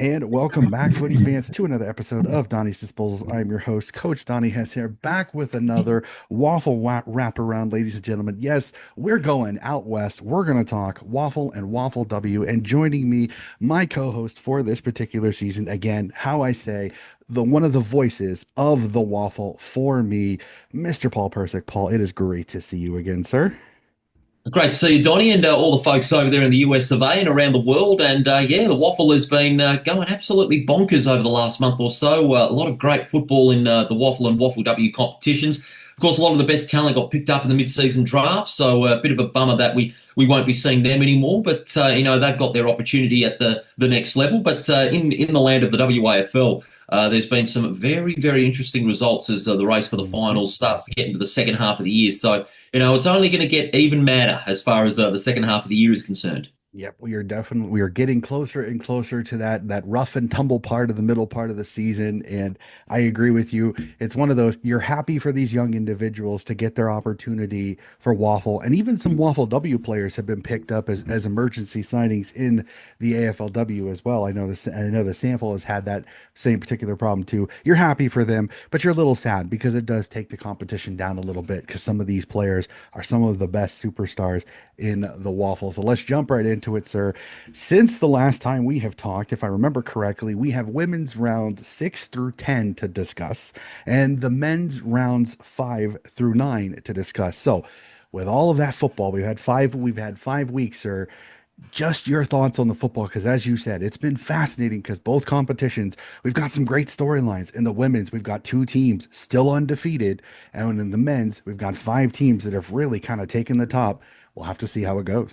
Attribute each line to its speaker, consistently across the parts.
Speaker 1: And welcome back, footy fans, to another episode of Donnie's Disposals. I'm your host, Coach Donnie Hess here, back with another wrap around, ladies and gentlemen. Yes, we're going out west. We're going to talk waffle and waffle W. And joining me, my co-host for this particular season, again, how I say, the one of the voices of the waffle for me, Mr. Paul Persick. Paul, it is great to see you again, sir.
Speaker 2: Great to see you, Donny, and all the folks over there in the US of A and around the world. And yeah, the Waffle has been going absolutely bonkers over the last month or so. A lot of great football in the Waffle and Waffle W competitions. Of course, a lot of the best talent got picked up in the mid-season draft, so a bit of a bummer that we won't be seeing them anymore. But they've got their opportunity at the next level. But in the land of the WAFL, there's been some very, very interesting results as the race for the finals starts to get into the second half of the year. So it's only going to get even madder as far as the second half of the year is concerned.
Speaker 1: Yep, we are getting closer and closer to that rough and tumble part of the middle part of the season, and I agree with you. It's one of those you're happy for these young individuals to get their opportunity for Waffle, and even some Waffle W players have been picked up as emergency signings in the AFLW as well. I know the sample has had that same particular problem too. You're happy for them, but you're a little sad because it does take the competition down a little bit because some of these players are some of the best superstars in the Waffle. So let's jump right into it, sir. Since the last time we have talked, if I remember correctly, we have women's round 6 through 10 to discuss and the men's rounds 5 through 9 to discuss. So, with all of that football, we've had 5 weeks, sir. Just your thoughts on the football, because as you said, it's been fascinating because both competitions, we've got some great storylines. In the women's, we've got two teams still undefeated, and in the men's, we've got five teams that have really kind of taken the top. We'll have to see how it goes.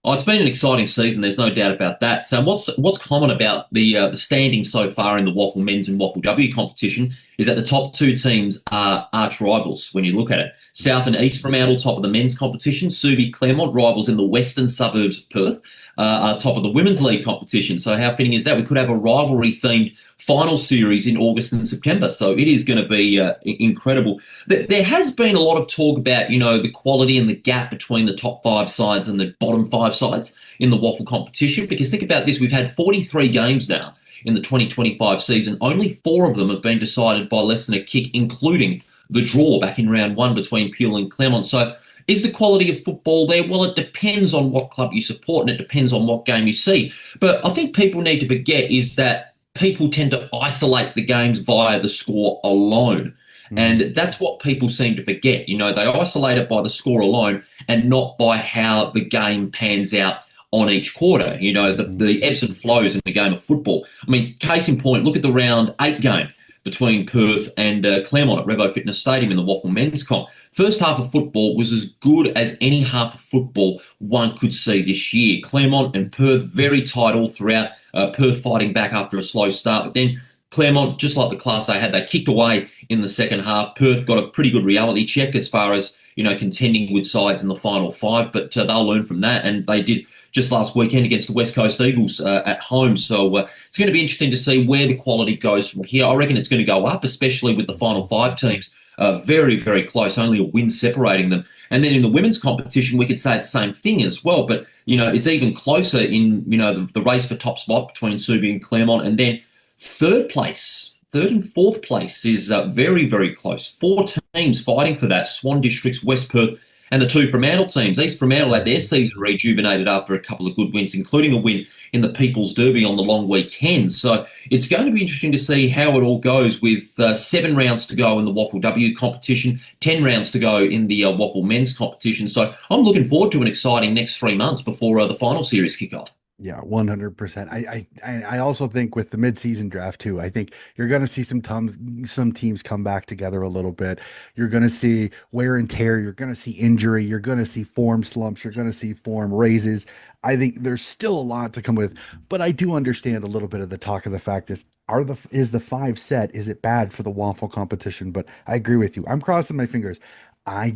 Speaker 2: Oh, it's been an exciting season. There's no doubt about that. So, what's common about the standings so far in the Waffle Men's and Waffle W competition is that the top two teams are arch rivals. When you look at it, South and East Fremantle top of the men's competition, Subi Claremont rivals in the western suburbs of Perth are top of the women's league competition. So, how fitting is that? We could have a rivalry themed final series in August and September. So it is going to be incredible. There has been a lot of talk about, the quality and the gap between the top five sides and the bottom five sides in the Waffle competition. Because think about this, we've had 43 games now in the 2025 season. Only four of them have been decided by less than a kick, including the draw back in round one between Peel and Claremont. So is the quality of football there? Well, it depends on what club you support and it depends on what game you see. But I think people need to forget is that people tend to isolate the games via the score alone.
Speaker 1: Mhm.
Speaker 2: And that's what people seem to forget. They isolate it by the score alone and not by how the game pans out on each quarter. The ebbs and flows in the game of football. I mean, case in point, look at the round 8 game between Perth and Claremont at Revo Fitness Stadium in the Waffle Men's Comp. First half of football was as good as any half of football one could see this year. Claremont and Perth very tight all throughout. Perth fighting back after a slow start, but then Claremont, just like the class they had, they kicked away in the second half. Perth got a pretty good reality check as far as contending with sides in the final five, but they'll learn from that, and they did just last weekend against the West Coast Eagles at home. So it's going to be interesting to see where the quality goes from here. I reckon it's going to go up, especially with the final five teams. Very, very close, only a win separating them. And then in the women's competition, we could say the same thing as well. But, it's even closer in, the race for top spot between Subi and Claremont. And then third and fourth place is very, very close. Four teams fighting for that. Swan Districts, West Perth, and the two Fremantle teams. East Fremantle had their season rejuvenated after a couple of good wins, including a win in the People's Derby on the long weekend. So it's going to be interesting to see how it all goes with 7 rounds to go in the Waffle W competition, 10 rounds to go in the Waffle Men's competition. So I'm looking forward to an exciting next 3 months before the final series kick off.
Speaker 1: Yeah, 100%. I also think with the midseason draft too, I think you're going to see some teams come back together a little bit. You're going to see wear and tear. You're going to see injury. You're going to see form slumps. You're going to see form raises. I think there's still a lot to come with, but I do understand a little bit of the talk of the fact is the five set? Is it bad for the waffle competition? But I agree with you. I'm crossing my fingers. I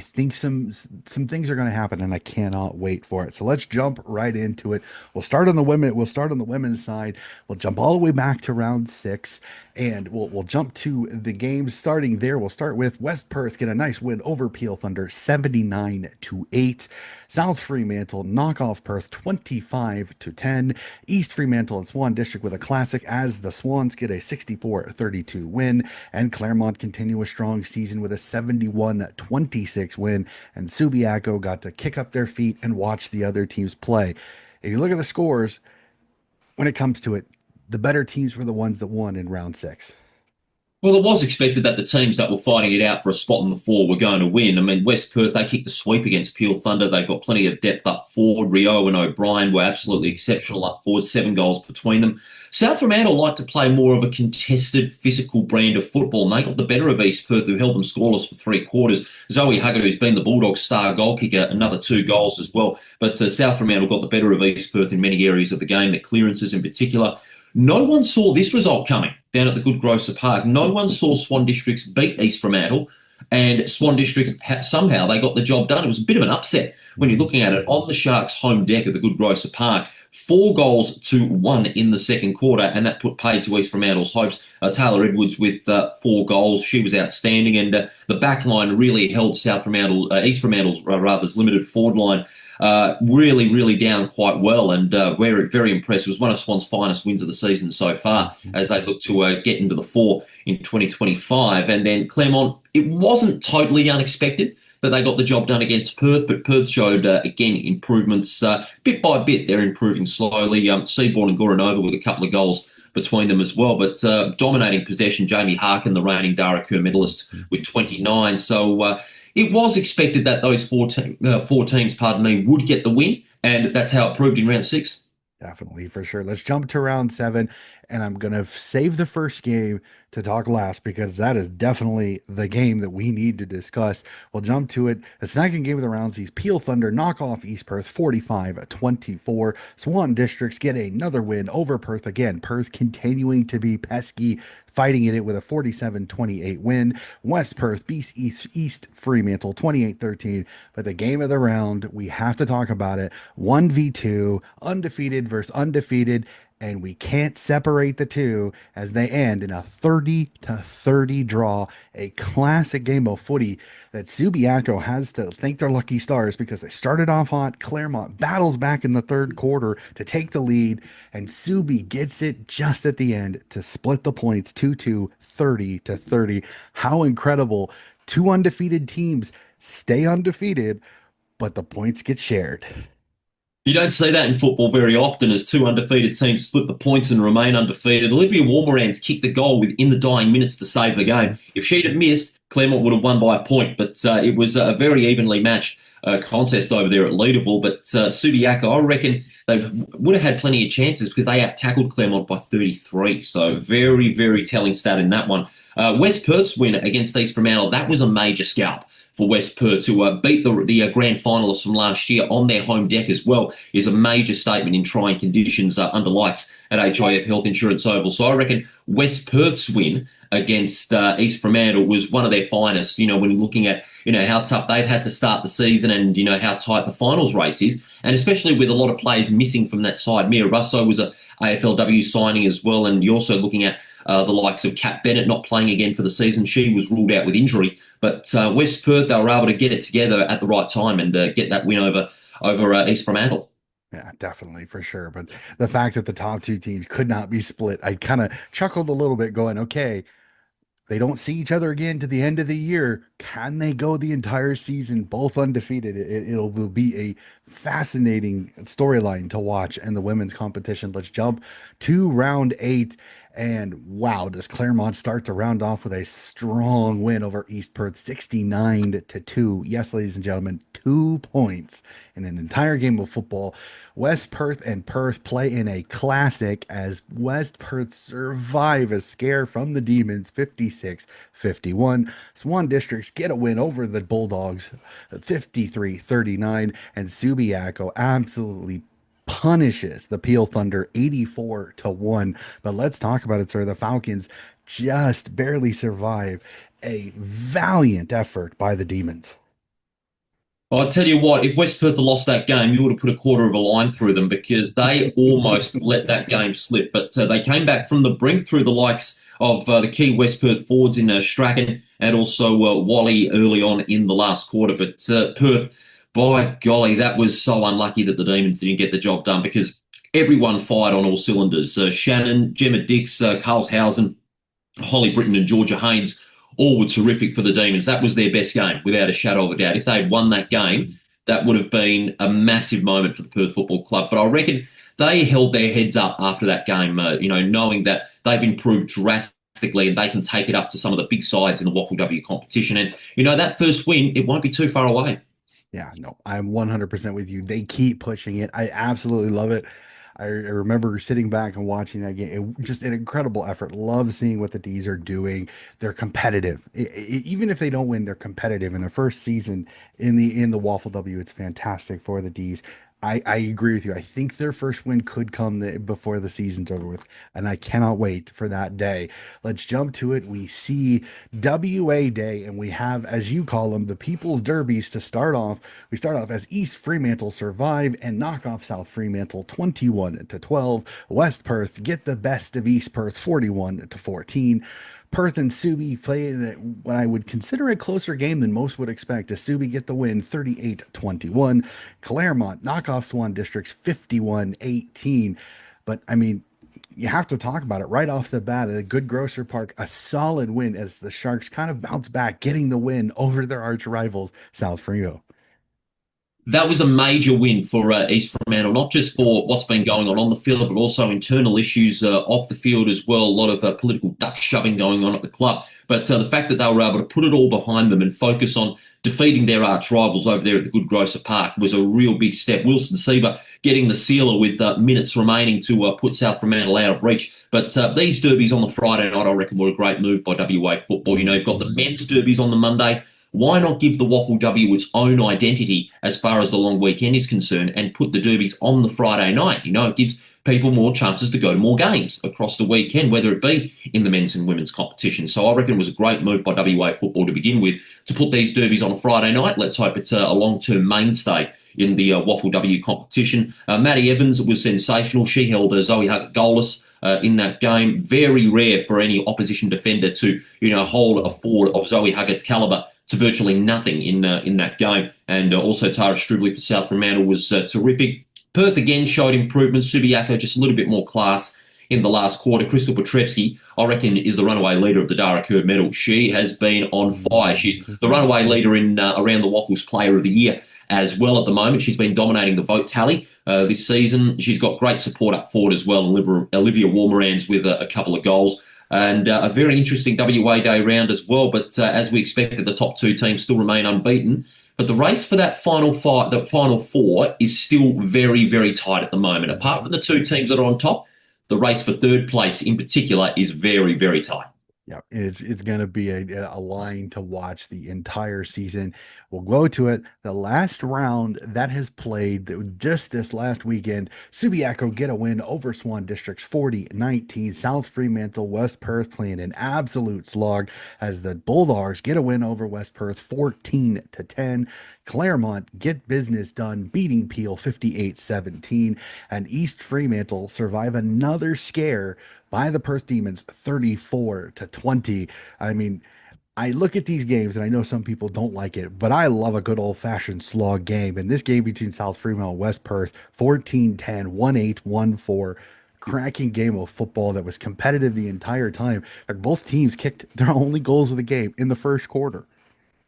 Speaker 1: think some things are going to happen and I cannot wait for it. So let's jump right into it. We'll start on the women's side. We'll jump all the way back to round 6 and we'll jump to the games starting there. We'll start with West Perth get a nice win over Peel Thunder 79-8. South Fremantle knock off Perth 25-10. East Fremantle and Swan District with a classic as the Swans get a 64-32 win. And Claremont continue a strong season with a 71-26 win. And Subiaco got to kick up their feet and watch the other teams play. If you look at the scores, when it comes to it, the better teams were the ones that won in round six.
Speaker 2: Well, it was expected that the teams that were fighting it out for a spot in the four were going to win. I mean, West Perth, they kicked the sweep against Peel Thunder. They've got plenty of depth up forward. Rio and O'Brien were absolutely exceptional up forward, 7 goals between them. South Fremantle like to play more of a contested, physical brand of football, and they got the better of East Perth, who held them scoreless for 3 quarters. Zoe Huggett, who's been the Bulldogs' star goal kicker, another 2 goals as well. But South Fremantle got the better of East Perth in many areas of the game, the clearances in particular. No one saw this result coming down at the Good Grocer Park. No one saw Swan Districts beat East Fremantle, and Swan Districts, somehow they got the job done. It was a bit of an upset when you're looking at it on the Sharks' home deck at the Good Grocer Park. 4 goals to 1 in the second quarter, and that put paid to East Fremantle's hopes. Taylor Edwards with 4 goals. She was outstanding, and the back line really held South Fremantle, East Fremantle's limited forward line really, really down quite well, and we're very impressed. It was one of Swan's finest wins of the season so far as they look to get into the four in 2025. And then Claremont, it wasn't totally unexpected that they got the job done against Perth, but Perth showed, again, improvements bit by bit. They're improving slowly. Seabourn and Goranova with a couple of goals between them as well, but dominating possession, Jamie Harkin, the reigning Dara Kerr medalist, with 29. So it was expected that those four teams, would get the win, and that's how it proved in round six.
Speaker 1: Definitely, for sure. Let's jump to round seven, and I'm going to save the first game to talk last because that is definitely the game that we need to discuss. We'll jump to it. The second game of the round sees Peel Thunder knock off East Perth 45-24. Swan Districts get another win over Perth again. Perth continuing to be pesky, fighting it with a 47-28 win. West Perth beats East Fremantle 28-13. But the game of the round, we have to talk about it. 1v2, undefeated versus undefeated, and we can't separate the two as they end in a 30-30 draw. A classic game of footy that Subiaco has to thank their lucky stars because they started off hot. Claremont battles back in the third quarter to take the lead, and Subi gets it just at the end to split the points 2-2, 30-30. How incredible. Two undefeated teams stay undefeated, but the points get shared.
Speaker 2: You don't see that in football very often as two undefeated teams split the points and remain undefeated. Olivia Warmoran's kicked the goal within the dying minutes to save the game. If she'd have missed, Claremont would have won by a point, but it was a very evenly matched contest over there at Leaderville. But Subiaco, I reckon they would have had plenty of chances because they out-tackled Claremont by 33. So very, very telling stat in that one. West Perth's win against East Fremantle, that was a major scalp for West Perth to beat the grand finalists from last year on their home deck as well is a major statement in trying conditions under lights at HIF Health Insurance Oval. So I reckon West Perth's win against East Fremantle was one of their finest, when you're looking at, how tough they've had to start the season and, how tight the finals race is. And especially with a lot of players missing from that side. Mia Russo was a AFLW signing as well. And you're also looking at the likes of Kat Bennett not playing again for the season. She was ruled out with injury. But West Perth, they were able to get it together at the right time and get that win over East Fremantle.
Speaker 1: Yeah, definitely, for sure. But the fact that the top two teams could not be split, I kind of chuckled a little bit going, okay, they don't see each other again to the end of the year. Can they go the entire season both undefeated? Will be a fascinating storyline to watch in the women's competition. Let's jump to round 8. And wow, does Claremont start to round off with a strong win over East Perth, 69-2. Yes, ladies and gentlemen, 2 points in an entire game of football. West Perth and Perth play in a classic as West Perth survive a scare from the Demons, 56-51. Swan Districts get a win over the Bulldogs, 53-39, and Subiaco absolutely punishes the Peel Thunder 84-1. But let's talk about it, sir. The Falcons just barely survive a valiant effort by the Demons.
Speaker 2: Well, I'll tell you what, if West Perth had lost that game, you would have put a quarter of a line through them because they almost let that game slip. But they came back from the brink through the likes of the key West Perth forwards in Strachan and also Wally early on in the last quarter. But Perth By golly, that was so unlucky that the Demons didn't get the job done because everyone fired on all cylinders. Shannon, Gemma Dix, Carlshausen, Holly Britton, and Georgia Haynes all were terrific for the Demons. That was their best game, without a shadow of a doubt. If they'd won that game, that would have been a massive moment for the Perth Football Club. But I reckon they held their heads up after that game, knowing that they've improved drastically and they can take it up to some of the big sides in the WAFL competition. And, that first win, it won't be too far away.
Speaker 1: Yeah, no, I'm 100% with you. They keep pushing it. I absolutely love it. I remember sitting back and watching that game. Just an incredible effort. Love seeing what the D's are doing. They're competitive. Even if they don't win, they're competitive. In their first season in the Waffle W, it's fantastic for the D's. I agree with you. I think their first win could come before the season's over with, and I cannot wait for that day. Let's jump to it. We see WA Day, and we have, as you call them, the People's Derbies to start off. We start off as East Fremantle survive and knock off South Fremantle 21-12. West Perth get the best of East Perth 41-14. Perth and Subi play in what I would consider a closer game than most would expect, as Subi get the win 38-21. Claremont knock off Swan Districts 51-18. But I mean, you have to talk about it right off the bat. At a good Grocer Park, a solid win as the Sharks kind of bounce back, getting the win over their arch rivals, South Freo.
Speaker 2: That was a major win for East Fremantle, not just for what's been going on the field, but also internal issues off the field as well. A lot of political duck shoving going on at the club. But the fact that they were able to put it all behind them and focus on defeating their arch rivals over there at the Good Grocer Park was a real big step. Wilson Sieber getting the sealer with minutes remaining to put South Fremantle out of reach. But these derbies on the Friday night, I reckon, were a great move by WA football. You've got the men's derbies on the Monday. Why not give the Waffle W its own identity as far as the long weekend is concerned and put the derbies on the Friday night? It gives people more chances to go to more games across the weekend, whether it be in the men's and women's competition. So I reckon it was a great move by WA football to begin with to put these derbies on a Friday night. Let's hope it's a long-term mainstay in the Waffle W competition. Maddie Evans was sensational. She held Zoe Huggett goalless in that game. Very rare for any opposition defender to, hold a forward of Zoe Huggett's calibre to virtually nothing in that game. And also Tara Strubley for South Fremantle was terrific. Perth again showed improvement. Subiaco just a little bit more class in the last quarter. Crystal Petrevsky, I reckon, is the runaway leader of the Dara Kerr medal. She has been on fire. She's the runaway leader in around the Waffles Player of the Year as well at the moment. She's been dominating the vote tally this season. She's got great support up forward as well. Olivia Warmerans with a couple of goals. And a very interesting WA Day round as well. But as we expected, the top two teams still remain unbeaten. But the race for that final four, is still very, very tight at the moment. Apart from the two teams that are on top, the race for third place in particular is very, very tight.
Speaker 1: Yeah, it's going to be a line to watch the entire season. We'll go to it. The last round that has played just this last weekend, Subiaco get a win over Swan Districts 40-19. South Fremantle, West Perth playing an absolute slog as the Bulldogs get a win over West Perth 14-10. Claremont get business done, beating Peel 58-17. And East Fremantle survive another scare by the Perth Demons 34-20. I mean, I look at these games and I know some people don't like it, but I love a good old-fashioned slog game. And this game between South Fremantle and West Perth, 14-10, 1-8, 1-4, cracking game of football that was competitive the entire time. Like, both teams kicked their only goals of the game in the first quarter.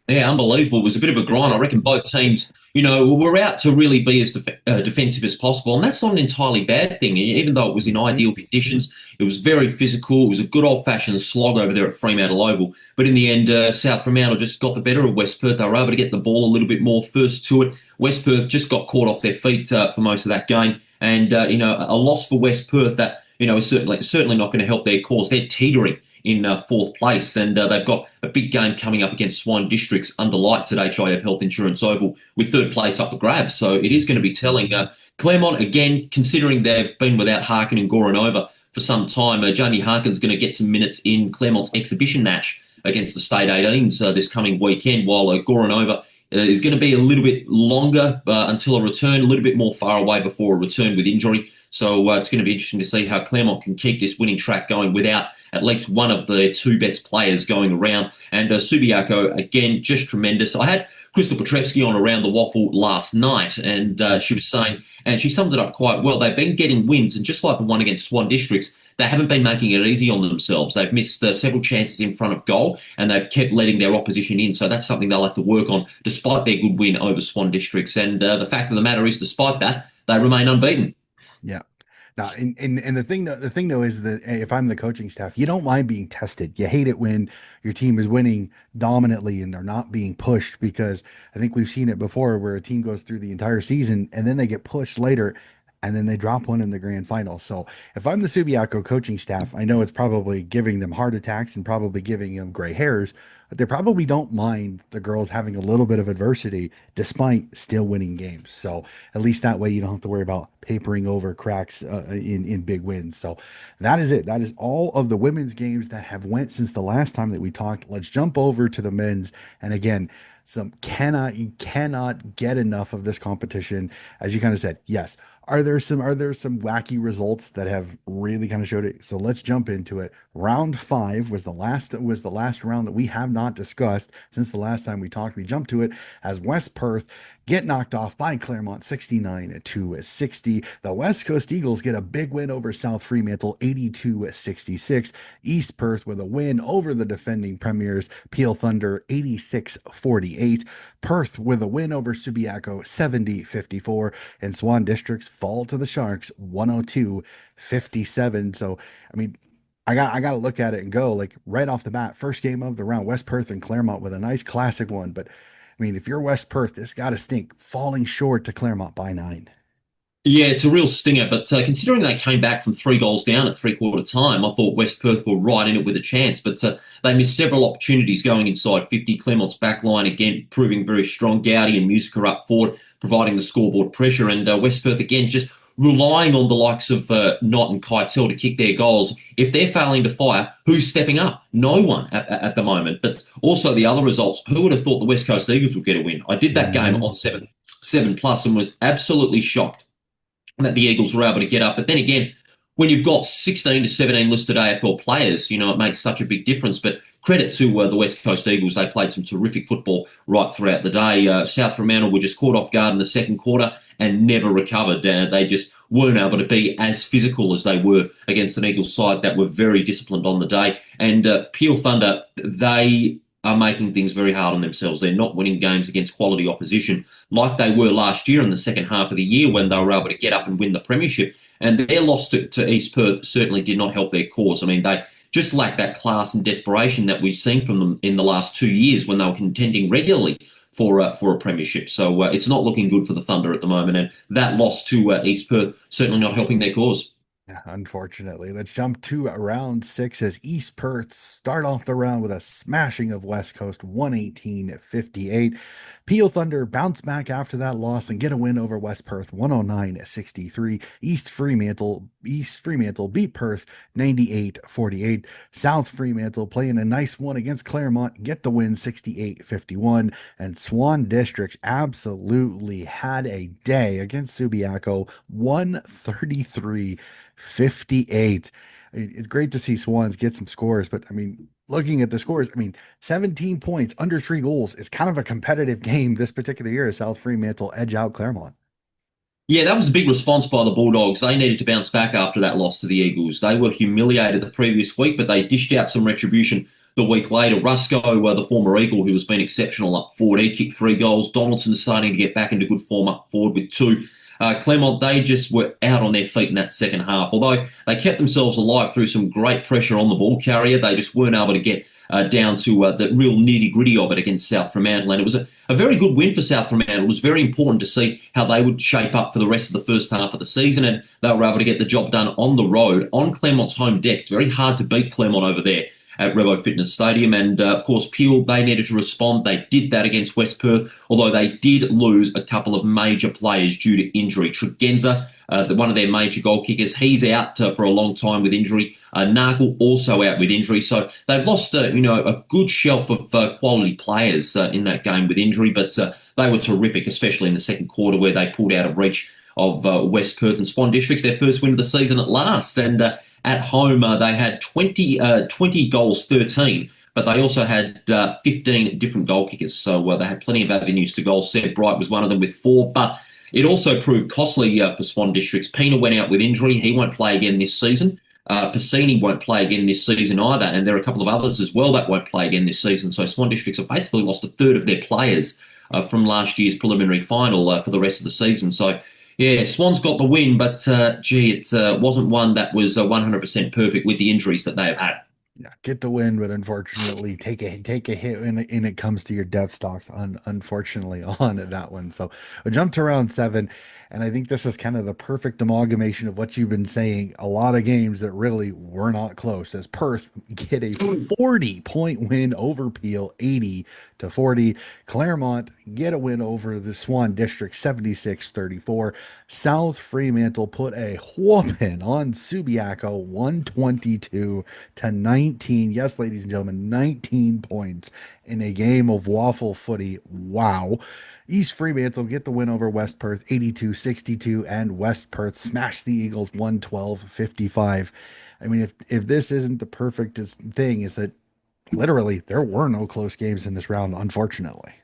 Speaker 2: Yeah, unbelievable. It was a bit of a grind. I reckon both teams, were out to really be as defensive as possible. And that's not an entirely bad thing. Even though it was in ideal conditions, it was very physical. It was a good old-fashioned slog over there at Fremantle Oval. But in the end, South Fremantle just got the better of West Perth. They were able to get the ball a little bit more first to it. West Perth just got caught off their feet for most of that game. And, a loss for West Perth that, is certainly not going to help their cause. They're teetering in fourth place, and they've got a big game coming up against Swan Districts under lights at HIF Health Insurance Oval with third place up for grabs. So it is going to be telling. Claremont, again, considering they've been without Harkin and Goranova for some time, Jamie Harkin's going to get some minutes in Claremont's exhibition match against the State 18s this coming weekend, while Goranova is going to be a little bit longer until a return, a little bit more far away before a return with injury. So it's going to be interesting to see how Claremont can keep this winning track going without at least one of the two best players going around. And Subiaco, again, just tremendous. I had Crystal Petrevsky on around the WAFL last night, and she was saying, and she summed it up quite well. They've been getting wins, and just like the one against Swan Districts, they haven't been making it easy on themselves. They've missed several chances in front of goal, and they've kept letting their opposition in. So that's something they'll have to work on, despite their good win over Swan Districts. And the fact of the matter is, despite that, they remain unbeaten.
Speaker 1: Yeah. Now, and the thing though is that if I'm the coaching staff, you don't mind being tested. You hate it when your team is winning dominantly and they're not being pushed, because I think we've seen it before where a team goes through the entire season and then they get pushed later and then they drop one in the grand final. So if I'm the Subiaco coaching staff, I know it's probably giving them heart attacks and probably giving them gray hairs, but they probably don't mind the girls having a little bit of adversity despite still winning games. So at least that way you don't have to worry about papering over cracks in big wins. So that is it. That is all of the women's games that have went since the last time that we talked. Let's jump over to the men's. And again, you cannot get enough of this competition. As you kind of said, yes. Are there some wacky results that have really kind of showed it? So let's jump into it. Round five was the last round that we have not discussed since the last time we talked. We jumped to it as West Perth get knocked off by Claremont 69 to 60. The West Coast Eagles get a big win over South Fremantle 82-66. East Perth with a win over the defending premiers Peel Thunder 86-48. Perth with a win over Subiaco 70-54. And Swan Districts fall to the Sharks 102-57. So, I mean, I got to look at it and go like right off the bat, first game of the round, West Perth and Claremont with a nice classic one. But I mean, if you're West Perth, this got to stink, falling short to Claremont by 9.
Speaker 2: Yeah, it's a real stinger, but considering they came back from 3 goals down at three-quarter time, I thought West Perth were right in it with a chance, but they missed several opportunities going inside 50. Clermont's backline, again, proving very strong. Gowdy and Musica up forward, providing the scoreboard pressure, and West Perth, again, just relying on the likes of Knott and Keitel to kick their goals. If they're failing to fire, who's stepping up? No one at the moment. But also the other results, who would have thought the West Coast Eagles would get a win? I did that game on 7 plus and was absolutely shocked that the Eagles were able to get up. But then again, when you've got 16 to 17 listed AFL players, it makes such a big difference. But credit to the West Coast Eagles. They played some terrific football right throughout the day. South Fremantle were just caught off guard in the second quarter and never recovered. They just weren't able to be as physical as they were against an Eagles side that were very disciplined on the day. And Peel Thunder, they are making things very hard on themselves. They're not winning games against quality opposition like they were last year in the second half of the year when they were able to get up and win the premiership. And their loss to East Perth certainly did not help their cause. I mean, they just lack that class and desperation that we've seen from them in the last 2 years when they were contending regularly for a premiership. So it's not looking good for the Thunder at the moment. And that loss to East Perth certainly not helping their cause.
Speaker 1: Yeah, unfortunately. Let's jump to round 6 as East Perth start off the round with a smashing of West Coast 118-58. Peel Thunder bounce back after that loss and get a win over West Perth 109-63. East Fremantle beat Perth 98-48. South Fremantle playing a nice one against Claremont, get the win 68-51. And Swan Districts absolutely had a day against Subiaco 133-58. It's great to see Swans get some scores, but I mean, looking at the scores, I mean, 17 points under 3 goals is kind of a competitive game this particular year. South Fremantle edge out Claremont.
Speaker 2: Yeah, that was a big response by the Bulldogs. They needed to bounce back after that loss to the Eagles. They were humiliated the previous week, but they dished out some retribution the week later. Rusco, the former Eagle, who has been exceptional up forward, he kicked 3 goals. Donaldson starting to get back into good form up forward with 2. Claremont, they just were out on their feet in that second half. Although they kept themselves alive through some great pressure on the ball carrier, they just weren't able to get down to the real nitty-gritty of it against South Fremantle. And it was a very good win for South Fremantle. It was very important to see how they would shape up for the rest of the first half of the season, and they were able to get the job done on the road, on Claremont's home deck. It's very hard to beat Claremont over there at Revo Fitness Stadium. And, of course, Peel, they needed to respond. They did that against West Perth, although they did lose a couple of major players due to injury. Tregenza, one of their major goal kickers, he's out for a long time with injury. Narkle also out with injury. So they've lost, a good shelf of quality players in that game with injury, but they were terrific, especially in the second quarter where they pulled out of reach West Perth and Swan Districts, their first win of the season at last. And at home, they had 20 goals, 13. But they also had 15 different goal kickers. So they had plenty of avenues to goal. Seb Bright was one of them with 4. But it also proved costly for Swan Districts. Pina went out with injury. He won't play again this season. Piscini won't play again this season either. And there are a couple of others as well that won't play again this season. So Swan Districts have basically lost a third of their players from last year's preliminary final for the rest of the season. So, yeah, Swans got the win, but, it wasn't one that was 100% perfect with the injuries that they have had.
Speaker 1: Yeah, get the win, but unfortunately take a hit when it comes to your depth stocks. Unfortunately, on that one. So I jumped to round 7, and I think this is kind of the perfect amalgamation of what you've been saying. A lot of games that really were not close, as Perth get a 40-point win over Peel, 80-40. Claremont get a win over the Swan District, 76-34. South Fremantle put a whooping on Subiaco, 122-19. Yes, ladies and gentlemen, 19 points in a game of waffle footy. Wow. East Fremantle get the win over West Perth, 82-62, and West Perth smash the Eagles, 112-55. I mean, if this isn't the perfectest thing, is that literally there were no close games in this round, unfortunately.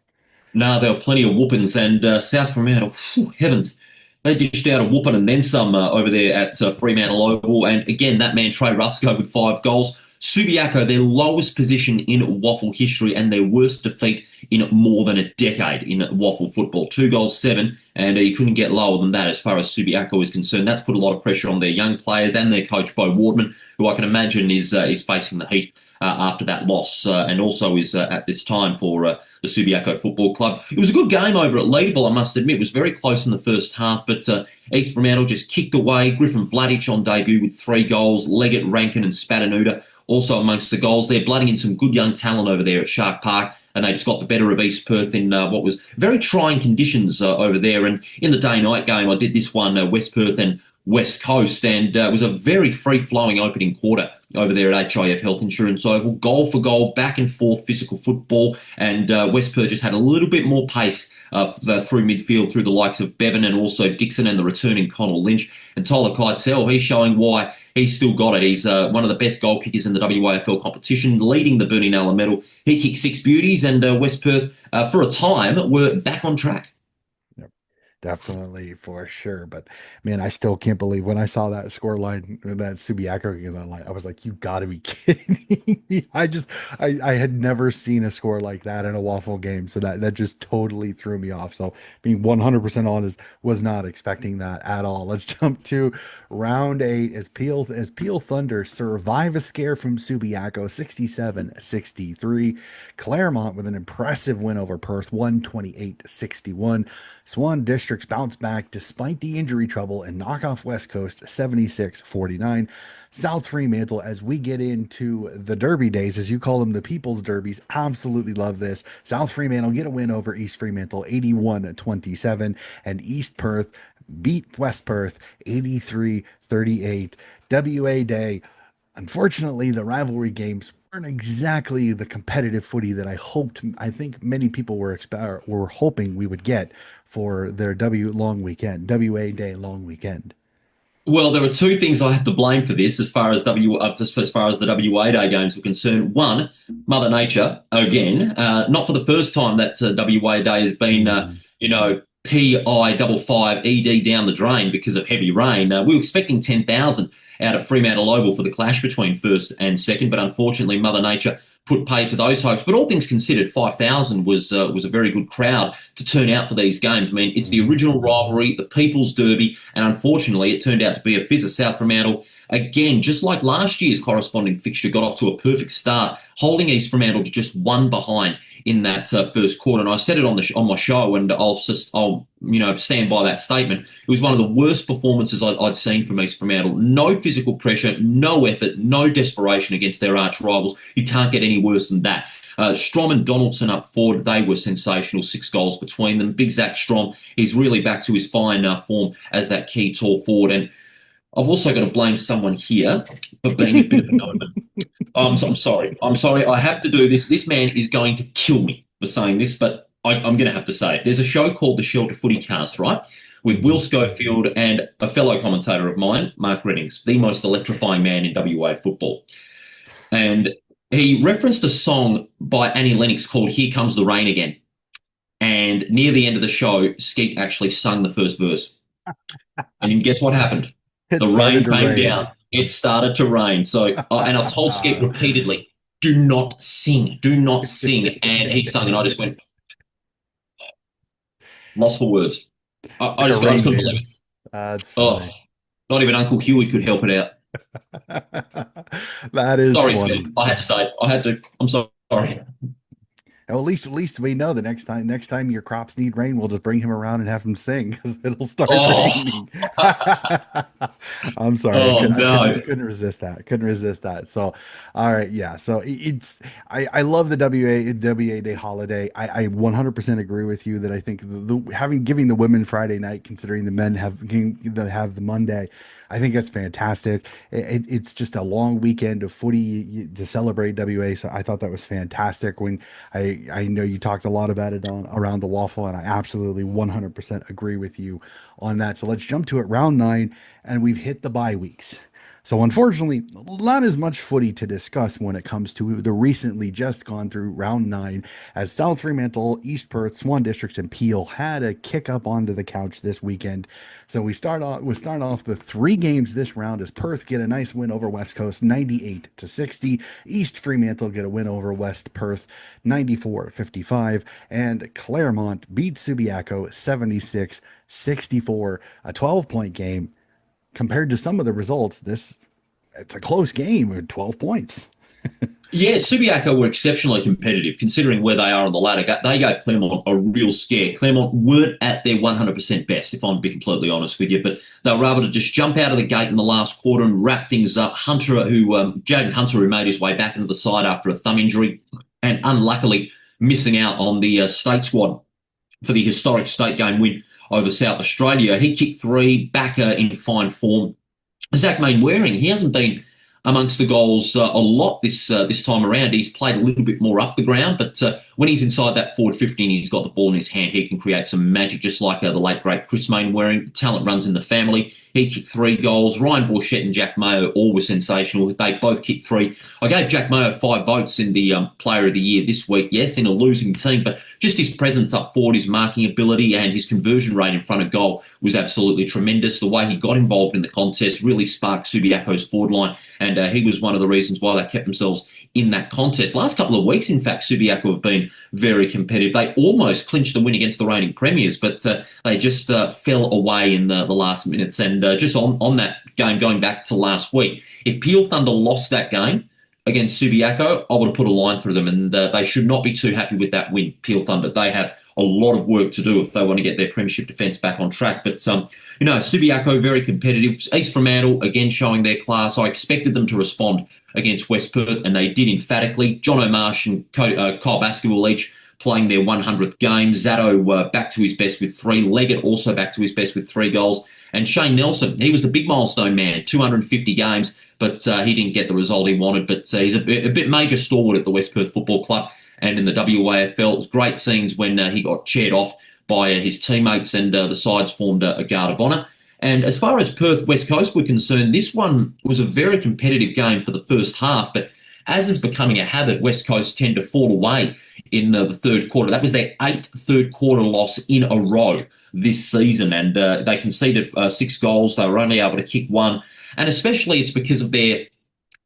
Speaker 2: No, there were plenty of whoopings, and South Fremantle, heavens, they dished out a whooping and then some over there at Fremantle Oval. And again, that man, Trey Rusco, with 5 goals. Subiaco, their lowest position in WAFL history and their worst defeat in more than a decade in WAFL football. 2 goals, 7, and you couldn't get lower than that as far as Subiaco is concerned. That's put a lot of pressure on their young players and their coach, Bo Wardman, who I can imagine is facing the heat after that loss, and also is at this time for the Subiaco Football Club. It was a good game over at Leadville, I must admit. It was very close in the first half, but East Fremantle just kicked away. Griffin Vladic on debut with 3 goals. Leggett, Rankin and Spatanuda also amongst the goals. They're blooding in some good young talent over there at Shark Park, and they just got the better of East Perth in what was very trying conditions over there. And in the day-night game, I did this one, West Perth and West Coast, and it was a very free-flowing opening quarter over there at HIF Health Insurance Oval. Goal for goal, back and forth physical football, and West Perth just had a little bit more pace through midfield through the likes of Bevan and also Dixon and the returning Connell Lynch. And Tyler Keitel, he's showing why he's still got it. He's one of the best goal kickers in the WAFL competition, leading the Bernie Nalla medal. He kicked 6 beauties, and West Perth, for a time, were back on track.
Speaker 1: Definitely, for sure. But man, I still can't believe when I saw that score line, that Subiaco game online, I was like, you gotta be kidding me. I had never seen a score like that in a waffle game. So that just totally threw me off. So being 100% honest, was not expecting that at all. Let's jump to round 8 as Peel Thunder survive a scare from Subiaco, 67-63. Claremont with an impressive win over Perth, 128-61. Swan Districts bounce back despite the injury trouble and knock off West Coast, 76-49. South Fremantle, as we get into the Derby days, as you call them, the People's Derbies, absolutely love this. South Fremantle get a win over East Fremantle, 81-27, and East Perth beat West Perth, 83-38. WA Day, unfortunately, the rivalry games weren't exactly the competitive footy that I think many people were hoping we would get for their WA Day long weekend.
Speaker 2: Well, there are 2 things I have to blame for this as far as as far as the WA Day games are concerned. One, Mother Nature again. Not for the first time that WA Day has been, PI55ED down the drain because of heavy rain. We were expecting 10,000 out at Fremantle Oval for the clash between first and second, but unfortunately Mother Nature put pay to those hopes. But all things considered, 5,000 was a very good crowd to turn out for these games. I mean, it's the original rivalry, the People's Derby, and unfortunately it turned out to be a fizzer. South Fremantle, again, just like last year's corresponding fixture, got off to a perfect start, holding East Fremantle to just 1 behind in that first quarter. And I said it on my show, and I'll stand by that statement. It was one of the worst performances I'd seen from East Fremantle. No physical pressure, no effort, no desperation against their arch rivals. You can't get any worse than that. Strom and Donaldson up forward, they were sensational, 6 goals between them. Big Zach Strom, he's really back to his fine form as that key tall forward. And I've also got to blame someone here for being a bit of a omen. I'm sorry. I have to do this. This man is going to kill me for saying this, but I'm going to have to say it. There's a show called The Shelter Footy Cast, right? with Will
Speaker 1: Mhm.
Speaker 2: Schofield and a fellow commentator of mine, Mark Reddings, the most electrifying man in WA football. And he referenced a song by Annie Lennox called Here Comes the Rain Again. And near the end of the show, Skeet actually sung the first verse. And guess what happened?
Speaker 1: It
Speaker 2: The
Speaker 1: started
Speaker 2: rain
Speaker 1: to
Speaker 2: came
Speaker 1: rain.
Speaker 2: down. It started to rain. So, and I told Skeet repeatedly, do not sing, do not sing. And he sung, and I just went, lost for words.
Speaker 1: It's like a
Speaker 2: I just
Speaker 1: rain
Speaker 2: couldn't believe it.
Speaker 1: dance. That's
Speaker 2: Oh,
Speaker 1: funny.
Speaker 2: not even Uncle Huey could help it out.
Speaker 1: That is
Speaker 2: Sorry,
Speaker 1: funny.
Speaker 2: Scott. I had to say it. I had to. I'm sorry.
Speaker 1: Well, at least we know the next time your crops need rain, we'll just bring him around and have him sing because it'll start
Speaker 2: Oh,
Speaker 1: raining. I'm sorry,
Speaker 2: oh
Speaker 1: I
Speaker 2: no.
Speaker 1: couldn't resist that. Couldn't resist that. So, all right, yeah. So it's I love the WA Day holiday. I 100% agree with you that I think having giving the women Friday night, considering the men have the Monday. I think that's fantastic. It's just a long weekend of footy to celebrate WA. So I thought that was fantastic. When I know you talked a lot about it on around the waffle, and I absolutely 100% agree with you on that. So let's jump to it, round nine, and we've hit the bye weeks. So unfortunately, not as much footy to discuss when it comes to the recently just gone through round nine, as South Fremantle, East Perth, Swan Districts, and Peel had a kick up onto the couch this weekend. So we start off the three games this round as Perth get a nice win over West Coast, 98-60. East Fremantle get a win over West Perth, 94-55, and Claremont beat Subiaco 76-64. A 12-point game. Compared to some of the results, it's a close game with 12 points.
Speaker 2: Yeah, Subiaco were exceptionally competitive considering where they are on the ladder. They gave Claremont a real scare. Claremont weren't at their 100% best, if I'm to be completely honest with you, but they were able to just jump out of the gate in the last quarter and wrap things up. Jaden Hunter, who made his way back into the side after a thumb injury and unluckily missing out on the state squad for the historic state game win over South Australia. He kicked three, back in fine form. Zach Mainwaring, he hasn't been amongst the goals a lot this time around. He's played a little bit more up the ground, but when he's inside that forward 50 and he's got the ball in his hand, he can create some magic, just like the late great Chris Mainwaring. Talent runs in the family. He kicked three goals. Ryan Borchett and Jack Mayo all were sensational. They both kicked three. I gave Jack Mayo 5 votes in the Player of the Year this week. Yes, in a losing team, but just his presence up forward, his marking ability, and his conversion rate in front of goal was absolutely tremendous. The way he got involved in the contest really sparked Subiaco's forward line, and he was one of the reasons why they kept themselves in that contest. Last couple of weeks, in fact, Subiaco have been very competitive. They almost clinched the win against the reigning premiers, but they just fell away in the last minutes. And just on that game, going back to last week, if Peel Thunder lost that game against Subiaco, I would have put a line through them, and they should not be too happy with that win, Peel Thunder. They have a lot of work to do if they want to get their premiership defence back on track. But, Subiaco, very competitive. East Fremantle, again, showing their class. I expected them to respond against West Perth, and they did emphatically. John O'Marsh and Kyle Basketball each playing their 100th game. Zato back to his best with 3. Leggett also back to his best with 3 goals. And Shane Nelson, he was the big milestone man, 250 games, but he didn't get the result he wanted. But he's a bit major stalwart at the West Perth Football Club and in the WAFL. It was great scenes when he got chaired off by his teammates and the sides formed a guard of honour. And as far as Perth West Coast were concerned, this one was a very competitive game for the first half, but as is becoming a habit, West Coast tend to fall away in the third quarter. That was their 8th third quarter loss in a row this season, and they conceded 6 goals. They were only able to kick 1, and especially it's because of their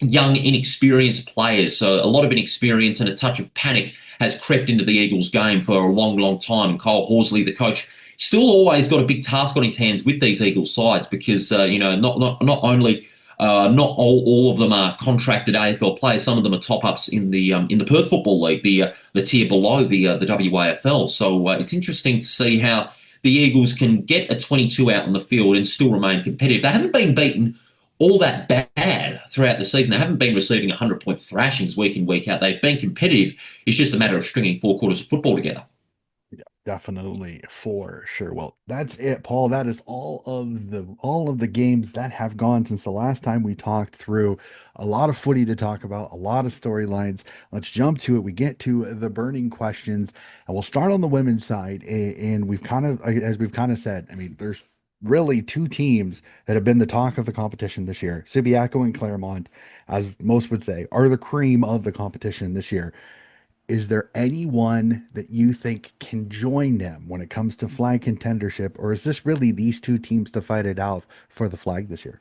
Speaker 2: young, inexperienced players. So a lot of inexperience and a touch of panic has crept into the Eagles game for a long, long time. And Kyle Horsley, the coach, still always got a big task on his hands with these Eagles sides because, not only not all of them are contracted AFL players. Some of them are top-ups in the Perth Football League, the tier below the WAFL. So it's interesting to see how the Eagles can get a 22 out on the field and still remain competitive. They haven't been beaten all that bad throughout the season. They haven't been receiving 100-point thrashings week in, week out. They've been competitive. It's just a matter of stringing 4 quarters of football together.
Speaker 1: Definitely, for sure. Well, that's it, Paul. That is all of the games that have gone since the last time we talked through. A lot of footy to talk about, a lot of storylines. Let's jump to it. We get to the burning questions, and we'll start on the women's side. And we've kind of, as we've kind of said, I mean, there's really two teams that have been the talk of the competition this year. Subiaco and Claremont, as most would say, are the cream of the competition this year. Is there anyone that you think can join them when it comes to flag contendership, or is this really these two teams to fight it out for the flag this year?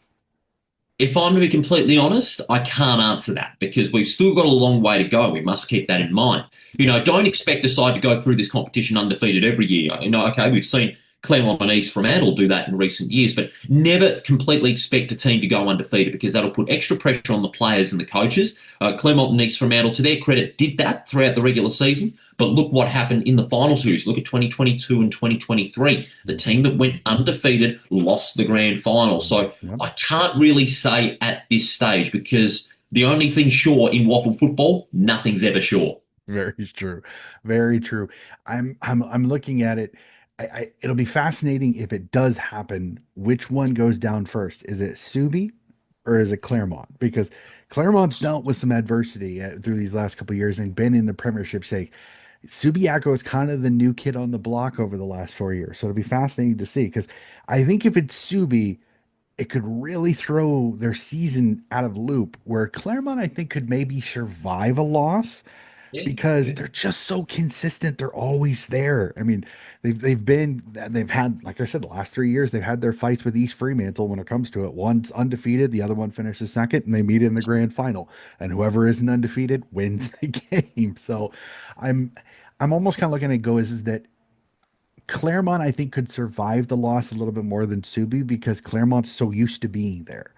Speaker 2: If I'm to be completely honest, I can't answer that because we've still got a long way to go. We must keep that in mind. Don't expect a side to go through this competition undefeated every year. Okay, we've seen Claremont and East Fremantle do that in recent years, but never completely expect a team to go undefeated because that'll put extra pressure on the players and the coaches. Claremont and East Fremantle, to their credit, did that throughout the regular season. But look what happened in the final twos. Look at 2022 and 2023. The team that went undefeated lost the grand final. So
Speaker 1: Yep.
Speaker 2: I can't really say at this stage because the only thing sure in WAFL football, nothing's ever sure.
Speaker 1: Very true. Very true. I'm looking at it. It'll be fascinating if it does happen. Which one goes down first? Is it Subi or is it Claremont? Because Claremont's dealt with some adversity through these last couple of years and been in the Premiership sake. Subiaco is kind of the new kid on the block over the last 4 years. So it'll be fascinating to see because I think if it's Subi, it could really throw their season out of loop where Claremont, I think, could maybe survive a loss
Speaker 2: Yeah,
Speaker 1: because
Speaker 2: yeah.
Speaker 1: they're just so consistent. They're always there. I mean, they've had, like I said, the last 3 years they've had their fights with East Fremantle when it comes to it. One's undefeated, the other one finishes second, and they meet in the grand final. And whoever isn't undefeated wins the game. So I'm I'm almost kind of looking at go is that Claremont, I think, could survive the loss a little bit more than Subi because Claremont's so used to being there.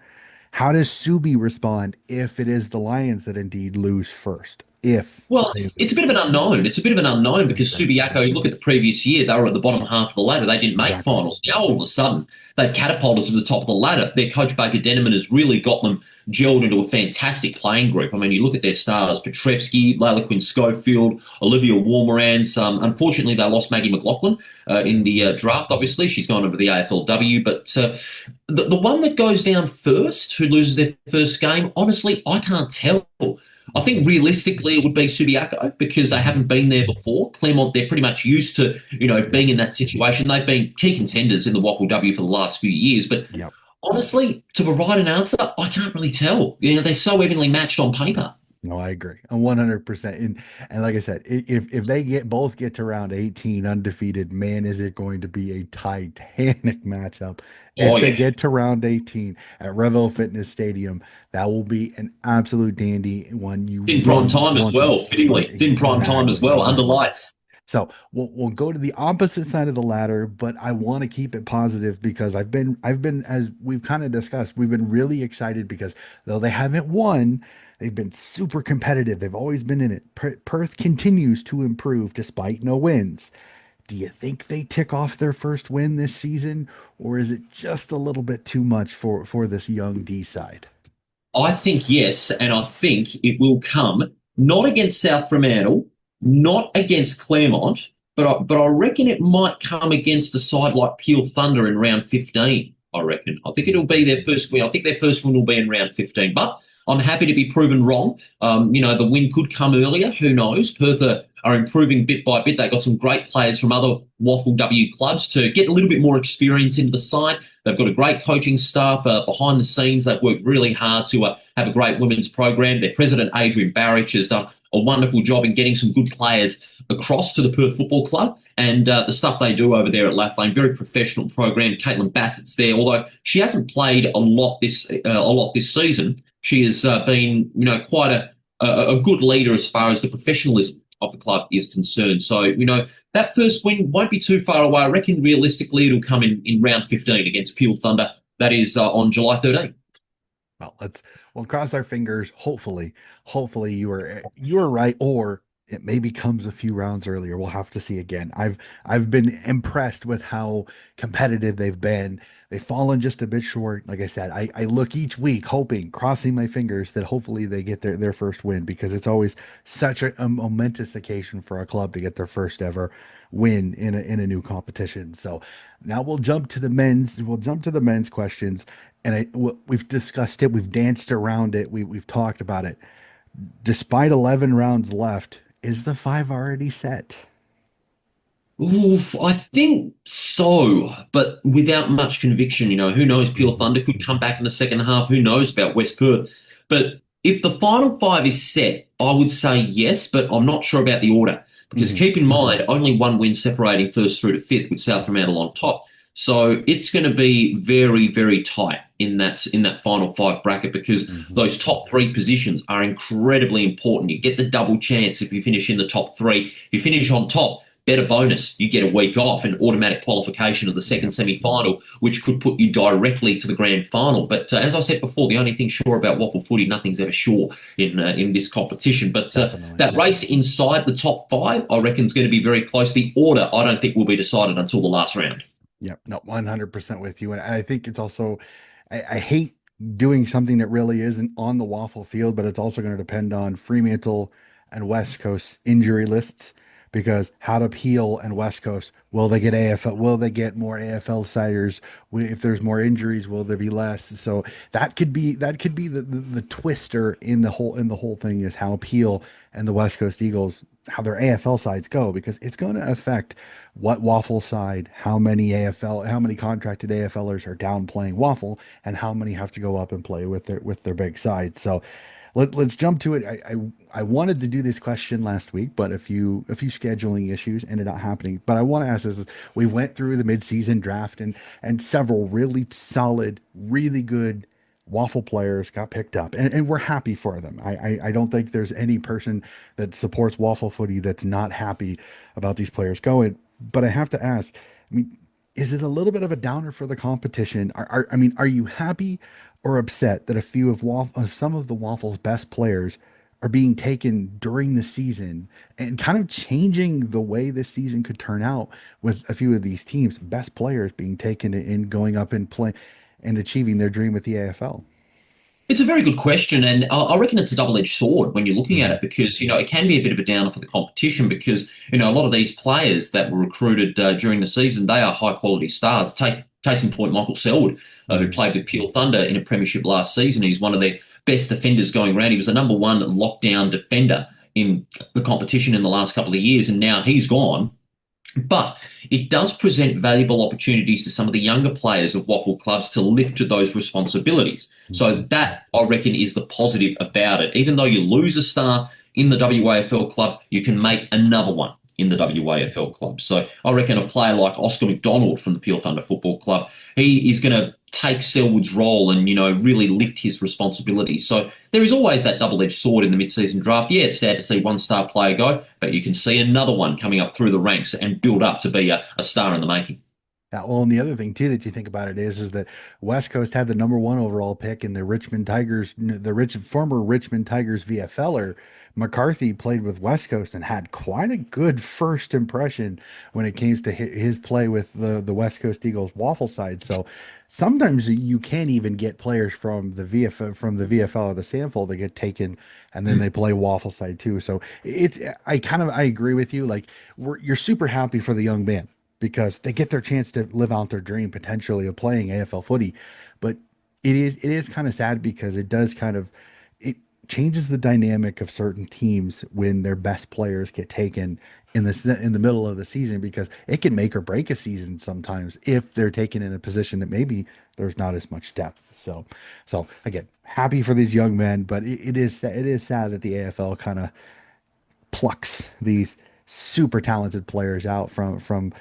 Speaker 1: How does Subi respond if it is the Lions that indeed lose first? If
Speaker 2: Well,
Speaker 1: they
Speaker 2: it's a
Speaker 1: lose.
Speaker 2: bit of an unknown. It's a bit of an unknown because
Speaker 1: Exactly.
Speaker 2: Subiaco, you look at the previous year, they were at the bottom half of the ladder. They didn't make
Speaker 1: Exactly.
Speaker 2: finals. Now, all of a sudden, they've catapulted to the top of the ladder. Their coach, Baker Denneman, has really got them gelled into a fantastic playing group. I mean, you look at their stars, Petrevsky, Layla Quinn Schofield, Olivia Warmorans. Unfortunately, they lost Maggie McLaughlin in the draft, obviously. She's gone over to the AFLW. But the one that goes down first, who loses their first game, honestly, I can't tell. I think realistically it would be Subiaco because they
Speaker 1: Mhm.
Speaker 2: haven't been there before. Claremont, they're pretty much used to,
Speaker 1: Yep.
Speaker 2: being in that situation. They've been key contenders in the WAFL W for the last few years. But
Speaker 1: Yep.
Speaker 2: honestly, to provide an answer, I can't really tell. They're so evenly matched on paper.
Speaker 1: No, I agree. 100%. And like I said, if they get to round 18 undefeated, man, is it going to be a titanic matchup.
Speaker 2: Oh,
Speaker 1: If they
Speaker 2: yeah.
Speaker 1: get to round 18 at Revel Fitness Stadium, that will be an absolute dandy one you
Speaker 2: In prime
Speaker 1: really
Speaker 2: time as
Speaker 1: want to
Speaker 2: well, fittingly. In prime time as
Speaker 1: exactly,
Speaker 2: well, under
Speaker 1: exactly.
Speaker 2: lights.
Speaker 1: So we'll go to the opposite side of the ladder, but I want to keep it positive because I've been as we've kind of discussed, we've been really excited because though they haven't won, they've been super competitive. They've always been in it. Perth continues to improve despite no wins. Do you think they tick off their first win this season, or is it just a little bit too much for this young D side?
Speaker 2: I think yes, and I think it will come not against South Fremantle, not against Claremont, but I reckon it might come against a side like Peel Thunder in round 15. I reckon. I think it'll be their first win. I think their first win will be in round 15. But I'm happy to be proven wrong. The win could come earlier. Who knows? Perth are improving bit by bit. They got some great players from other WAFL W clubs to get a little bit more experience into the side. They've got a great coaching staff behind the scenes. They've worked really hard to have a great women's program. Their president, Adrian Barrich, has done a wonderful job in getting some good players across to the Perth Football Club. And the stuff they do over there at Lathlane, very professional program. Caitlin Bassett's there, although she hasn't played a lot this season. She has been, quite a good leader as far as the professionalism of the club is concerned. So, that first win won't be too far away. I reckon realistically it'll come in round 15 against Peel Thunder. That is on July 13th.
Speaker 1: Well, we'll cross our fingers. Hopefully you are right, or it maybe comes a few rounds earlier. We'll have to see again. I've been impressed with how competitive they've been, they've fallen just a bit short. Like I said, I look each week hoping, crossing my fingers that hopefully they get their first win because it's always such a momentous occasion for a club to get their first ever win in a new competition. So now we'll jump to the men's questions. And we've discussed it, we've danced around it, we've talked about it. Despite 11 rounds left, is the five already set?
Speaker 2: Oof, I think so, but without much conviction. Who knows? Pure
Speaker 1: Mhm.
Speaker 2: Thunder could come back in the second half. Who knows about West Perth? But if the final five is set, I would say yes, but I'm not sure about the order because
Speaker 1: Mhm.
Speaker 2: keep in mind, only one win separating first through to fifth with South Fremantle on top. So it's going to be very, very tight in that final five bracket because
Speaker 1: Mhm.
Speaker 2: those top three positions are incredibly important. You get the double chance if you finish in the top three. If you finish on top, better bonus. You get a week off and automatic qualification of the second
Speaker 1: Yep.
Speaker 2: semi final, which could put you directly to the grand final. But as I said before, the only thing sure about WAFL footy, nothing's ever sure in this competition. But
Speaker 1: Definitely.
Speaker 2: that race inside the top five, I reckon, is going to be very close. The order, I don't think, will be decided until the last round.
Speaker 1: Yep. No, 100% with you. And I think it's also, I hate doing something that really isn't on the waffle field, but it's also going to depend on Fremantle and West Coast injury lists because how to Peel and West Coast, will they get AFL? Will they get more AFL siders? If there's more injuries, will there be less? So that could be the twister in the whole thing is how Peel and the West Coast Eagles, how their AFL sides go, because it's going to affect what Waffle side, how many contracted AFLers are down playing Waffle, and how many have to go up and play with their big side. So let's jump to it. I wanted to do this question last week, but a few scheduling issues ended up happening. But I want to ask this: we went through the midseason draft and several really solid, really good Waffle players got picked up, and we're happy for them. I don't think there's any person that supports Waffle footy that's not happy about these players going. But I have to ask, I mean, is it a little bit of a downer for the competition? I mean, are you happy or upset that a few of some of the Waffles' best players are being taken during the season and kind of changing the way this season could turn out with a few of these teams' best players being taken and going up and play and achieving their dream with the AFL?
Speaker 2: It's a very good question, and I reckon it's a double-edged sword when you're looking at
Speaker 1: Hmm.
Speaker 2: it because it can be a bit of a downer for the competition because a lot of these players that were recruited during the season they are high-quality stars. Take case in point, Michael Selwood, who
Speaker 1: Hmm.
Speaker 2: played with Peel Thunder in a premiership last season. He's one of their best defenders going around. He was the number one lockdown defender in the competition in the last couple of years, and now he's gone. But it does present valuable opportunities to some of the younger players of Waffle clubs to lift to those responsibilities. So
Speaker 1: Hmm.
Speaker 2: that, I reckon, is the positive about it. Even though you lose a star in the WAFL club, you can make another one in the WAFL club. So I reckon a player like Oscar McDonald from the Peel Thunder Football Club, he is going to take Selwood's role and, really lift his responsibilities. So there is always that double-edged sword in the mid-season draft. Yeah, it's sad to see one star player go, but you can see another one coming up through the ranks and build up to be a star in the making.
Speaker 1: Yeah, well, and the other thing too that you think about it is that West Coast had the number one overall pick, and the Richmond Tigers, former Richmond Tigers VFLer McCarthy played with West Coast and had quite a good first impression when it came to his play with the West Coast Eagles waffle side. So sometimes you can't even get players from the VFL or the Samford that get taken, and then they play waffle side too. So I agree with you. Like you're super happy for the young man because they get their chance to live out their dream potentially of playing AFL footy. But it is kind of sad because it changes the dynamic of certain teams when their best players get taken in the middle of the season because it can make or break a season sometimes if they're taken in a position that maybe there's not as much depth. So again, happy for these young men, but it is sad that the AFL kind of plucks these super talented players out from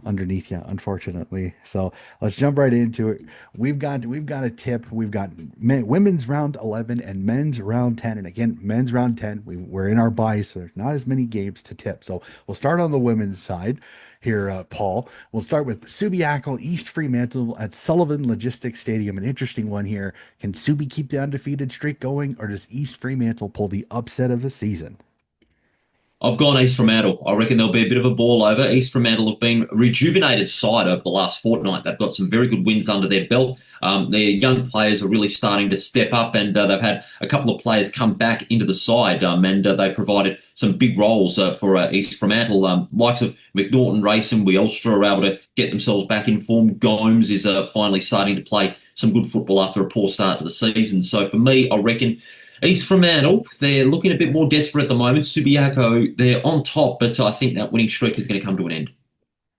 Speaker 1: underneath you, unfortunately. So let's jump right into it. We've got a tip. We've got women's round 11 and men's round 10. And again, men's round 10, we're in our bye, so there's not as many games to tip. So we'll start on the women's side here, Paul. We'll start with Subiaco East Fremantle at Sullivan Logistics Stadium. An interesting one here. Can Subi keep the undefeated streak going, or does East Fremantle pull the upset of the season?
Speaker 2: I've gone East Fremantle. I reckon there'll be a bit of a ball over. East Fremantle have been a rejuvenated side over the last fortnight. They've got some very good wins under their belt. Their young players are really starting to step up, and they've had a couple of players come back into the side, and they provided some big roles for East Fremantle. Likes of McNaughton, Racing, Wielstra are able to get themselves back in form. Gomes is finally starting to play some good football after a poor start to the season. So for me, I reckon East Fremantle, they're looking a bit more desperate at the moment. Subiaco, they're on top, but I think that winning streak is going to come to an end.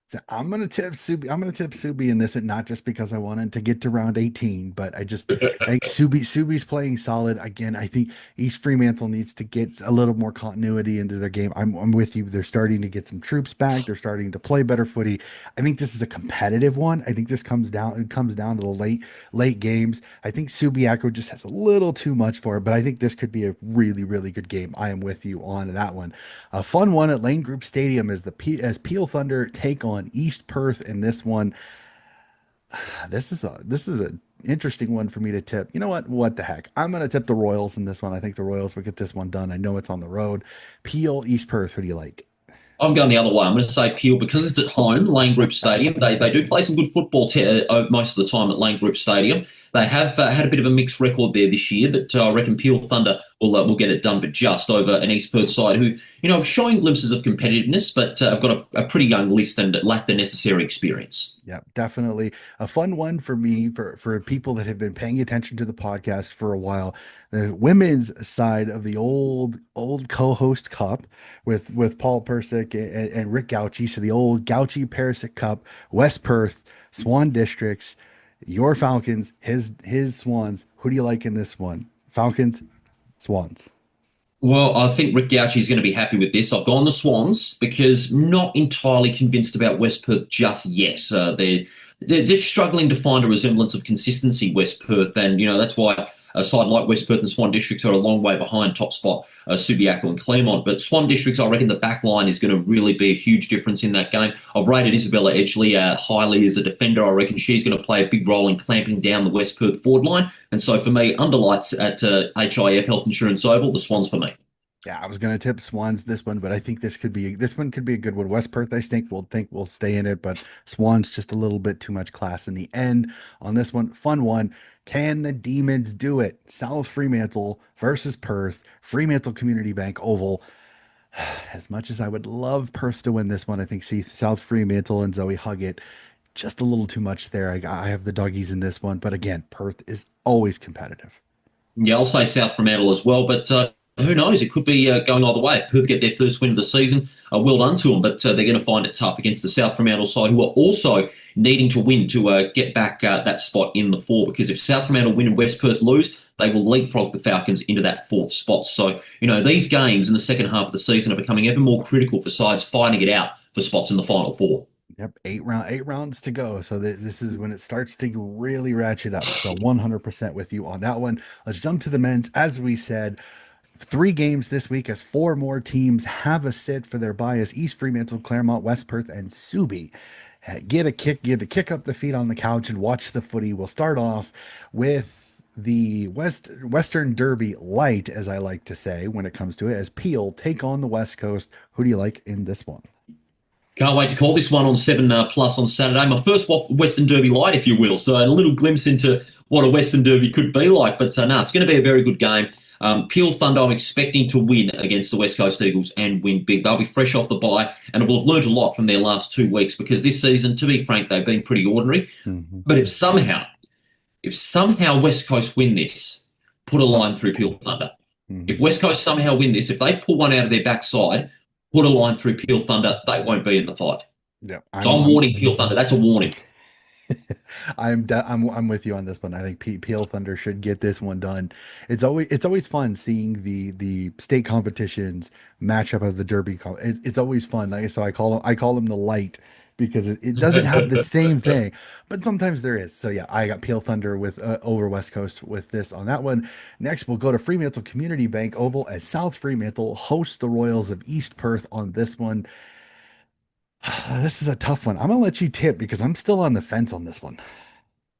Speaker 1: So I'm gonna tip Subi. I'm gonna tip Subi in this, and not just because I wanted to get to round 18, but I think Subi's playing solid again. I think East Fremantle needs to get a little more continuity into their game. I'm with you. They're starting to get some troops back. They're starting to play better footy. I think this is a competitive one. I think this comes down to the late games. I think Subiaco just has a little too much for it, but I think this could be a really good game. I am with you on that one. A fun one at Lane Group Stadium is as Peel Thunder take on East Perth in this one. This is a interesting one for me to tip. You know what? What the heck? I'm gonna tip the Royals in this one. I think the Royals will get this one done. I know it's on the road. Peel, East Perth. Who do you like?
Speaker 2: I'm going the other way. I'm going to say Peel because it's at home, Lane Group Stadium. They do play some good football most of the time at Lane Group Stadium. They have had a bit of a mixed record there this year, but I reckon Peel Thunder will get it done, but just over an East Perth side who, have showing glimpses of competitiveness, but have got a pretty young list and lack the necessary experience.
Speaker 1: Yeah, definitely a fun one for me for people that have been paying attention to the podcast for a while. The women's side of the old co-host cup with Paul Persick and Rick Gauchi. So the old Gauchi Persick Cup, West Perth, Swan Districts, your Falcons, his Swans. Who do you like in this one? Falcons, Swans.
Speaker 2: Well, I think Rick Gauchi is going to be happy with this. I've gone the Swans because not entirely convinced about West Perth just yet. They're just struggling to find a resemblance of consistency, West Perth, and that's why a side like West Perth and Swan Districts are a long way behind top spot Subiaco and Claremont. But Swan Districts, I reckon the back line is going to really be a huge difference in that game. I've rated Isabella Edgley highly as a defender. I reckon she's going to play a big role in clamping down the West Perth forward line. And so for me, underlights at HIF Health Insurance Oval, the Swans for me.
Speaker 1: Yeah, I was gonna tip Swans this one, but I think this one could be a good one. West Perth, I think will stay in it, but Swans just a little bit too much class in the end on this one. Fun one. Can the Demons do it? South Fremantle versus Perth, Fremantle Community Bank Oval. As much as I would love Perth to win this one, I think see South Fremantle and Zoe Huggett just a little too much there. I have the doggies in this one, but again, Perth is always competitive.
Speaker 2: Yeah, I'll say South Fremantle as well, but who knows? It could be going either way. If Perth get their first win of the season, well done to them, but they're going to find it tough against the South Fremantle side, who are also needing to win to get back that spot in the four, because if South Fremantle win and West Perth lose, they will leapfrog the Falcons into that fourth spot. So, these games in the second half of the season are becoming ever more critical for sides fighting it out for spots in the final four.
Speaker 1: Yep, eight rounds to go. So this is when it starts to really ratchet up. So 100% with you on that one. Let's jump to the men's. As we said, 3 games this week as 4 more teams have a sit for their bias. East Fremantle, Claremont, West Perth, and Subi. Get to kick up the feet on the couch and watch the footy. We'll start off with the Western Derby light, as I like to say when it comes to it, as Peel take on the West Coast. Who do you like in this one?
Speaker 2: Can't wait to call this one on 7 Plus on Saturday. My first Western Derby light, if you will. So a little glimpse into what a Western Derby could be like. But no, it's going to be a very good game. Peel Thunder, I'm expecting to win against the West Coast Eagles and win big. They'll be fresh off the bye and will have learned a lot from their last 2 weeks, because this season, to be frank, they've been pretty ordinary.
Speaker 1: Mm-hmm.
Speaker 2: But if somehow West Coast win this, put a line through Peel Thunder.
Speaker 1: Mm-hmm.
Speaker 2: If West Coast somehow win this, if they pull one out of their backside, put a line through Peel Thunder, they won't be in the fight.
Speaker 1: Yeah,
Speaker 2: So I'm warning Peel Thunder. That's a warning.
Speaker 1: I'm with you on this one. I think Peel Thunder should get this one done. It's always fun seeing the state competitions matchup of the Derby. It's always fun. So I call them the light, because it doesn't have the same thing, but sometimes there is. So yeah, I got Peel Thunder with over West Coast with this on that one. Next, we'll go to Fremantle Community Bank Oval as South Fremantle hosts the Royals of East Perth on this one. This is a tough one. I'm gonna let you tip because I'm still on the fence on this one.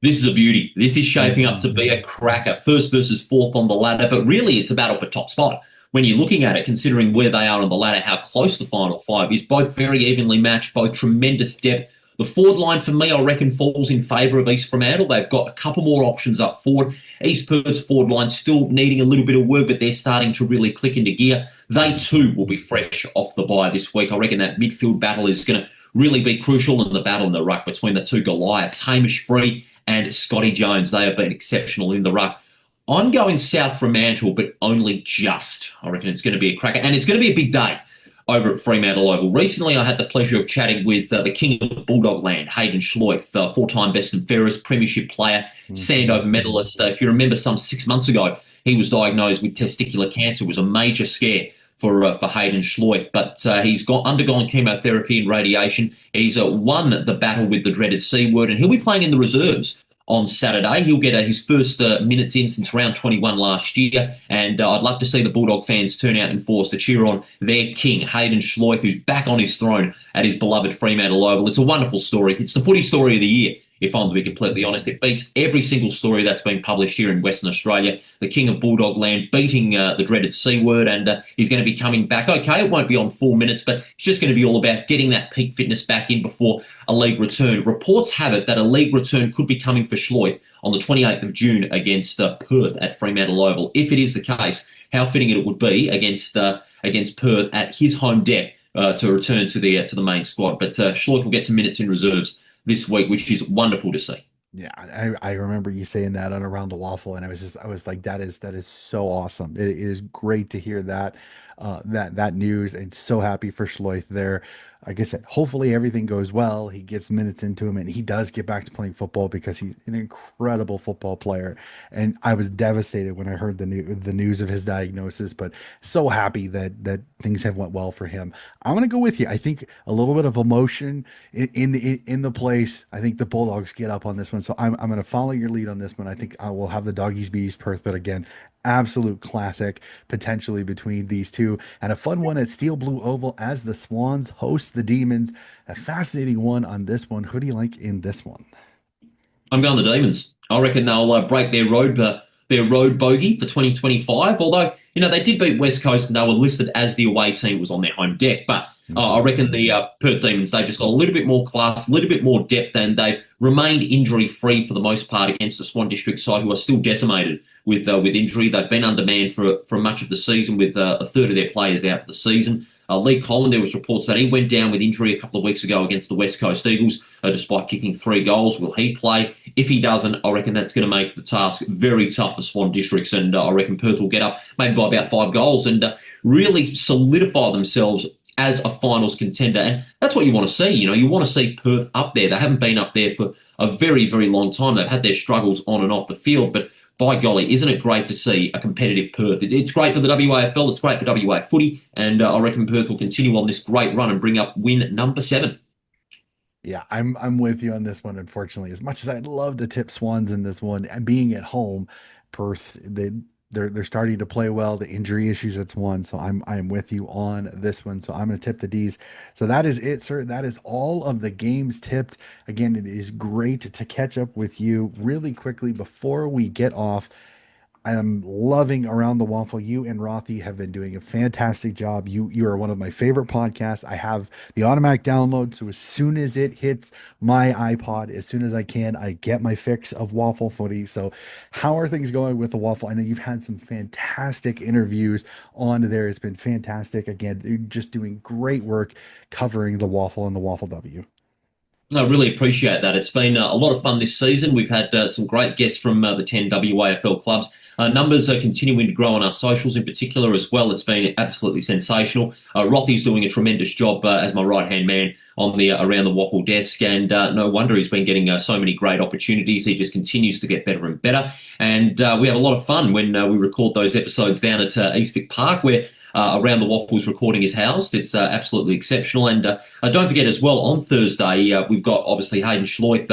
Speaker 2: This is a beauty. This is shaping up to be a cracker. First versus fourth on the ladder, but really it's a battle for top spot. when you're looking at it, considering where they are on the ladder, how close the final five is, both very evenly matched, both tremendous depth. The forward line for me, I reckon, falls in favour of East Fremantle. They've got a couple more options up forward. East Perth's forward line still needing a little bit of work, but they're starting to really click into gear. They too will be fresh off the bye this week. I reckon that midfield battle is going to really be crucial in the battle in the ruck between the two Goliaths, Hamish Free and Scotty Jones. They have been exceptional in the ruck. I'm going South Fremantle, but only just. I reckon it's going to be a cracker. And it's going to be a big day over at Fremantle Oval. Recently, I had the pleasure of chatting with the king of Bulldog Land, Hayden Schleuf, four-time best and fairest, premiership player, Sandover medalist. If you remember, some 6 months ago, he was diagnosed with testicular cancer. It was a major scare for Hayden Schleuf, but he's undergone chemotherapy and radiation. He's won the battle with the dreaded C word, and he'll be playing in the reserves on Saturday. He'll get his first minutes in since round 21 last year, and I'd love to see the Bulldog fans turn out in force to cheer on their king, Hayden Schleuf, who's back on his throne at his beloved Fremantle Oval. It's a wonderful story. It's the footy story of the year, if I'm to be completely honest. It beats every single story that's been published here in Western Australia. The king of Bulldog Land beating the dreaded C word, and he's going to be coming back. Okay, it won't be on 4 minutes, but it's just going to be all about getting that peak fitness back in before a league return. Reports have it that a league return could be coming for Schleuf on the 28th of June against Perth at Fremantle Oval. If it is the case, how fitting it would be against Perth at his home deck to return to the main squad. But Schleuf will get some minutes in reserves this week, which is wonderful to see.
Speaker 1: Yeah, I remember you saying that on Around the Waffle, and I was like, that is so awesome. It is great to hear that that news, and so happy for Schleuf there. Like I said, hopefully everything goes well. He gets minutes into him, and he does get back to playing football because he's an incredible football player. And I was devastated when I heard the news of his diagnosis, but so happy that things have went well for him. I'm gonna go with you. I think a little bit of emotion in the place. I think the Bulldogs get up on this one, so I'm gonna follow your lead on this one. I think I will have the Doggies beat Perth, but again, absolute classic potentially between these two, and a fun one at Steel Blue Oval as the Swans host the Demons. A fascinating one on this one. Who do you like in this one?
Speaker 2: I'm going the Demons. I reckon they'll break their road bogey for 2025. Although, they did beat West Coast and they were listed as the away team was on their home deck. But I reckon the Perth Demons, they've just got a little bit more class, a little bit more depth, and they've remained injury-free for the most part against the Swan District side, who are still decimated with injury. They've been undermanned for much of the season, with a third of their players out for the season. Lee Collin, there was reports that he went down with injury a couple of weeks ago against the West Coast Eagles, despite kicking 3 goals. Will he play? If he doesn't, I reckon that's going to make the task very tough for Swan Districts, and I reckon Perth will get up maybe by about 5 goals and really solidify themselves as a finals contender. And that's what you want to see. You want to see Perth up there. They haven't been up there for a very, very long time. They've had their struggles on and off the field, but by golly, isn't it great to see a competitive Perth? It's great for the WAFL, it's great for WA footy, and I reckon Perth will continue on this great run and bring up win number 7.
Speaker 1: Yeah, I'm with you on this one. Unfortunately, as much as I'd love to tip Swans in this one, and being at home, Perth they're starting to play well. The injury issues, it's one, so I'm with you on this one. So I'm going to tip the D's. So that is it, sir. That is all of the games tipped. Again, it is great to catch up with you really quickly before we get off. I'm loving Around the Waffle. You and Rothy have been doing a fantastic job. You are one of my favorite podcasts. I have the automatic download, so as soon as it hits my iPod, as soon as I can, I get my fix of waffle footy. So how are things going with the waffle? I know you've had some fantastic interviews on there. It's been fantastic. Again, you're just doing great work covering the waffle and the Waffle W.
Speaker 2: I really appreciate that. It's been a lot of fun this season. We've had some great guests from the 10 WAFL clubs. Numbers are continuing to grow on our socials in particular as well. It's been absolutely sensational. Rothy's doing a tremendous job as my right-hand man on the Around the Waffle desk, and no wonder he's been getting so many great opportunities. He just continues to get better and better, and we have a lot of fun when we record those episodes down at Eastwick Park, where Around the Waffles recording is housed. It's absolutely exceptional. And don't forget as well, on Thursday, we've got obviously Hayden Schleuf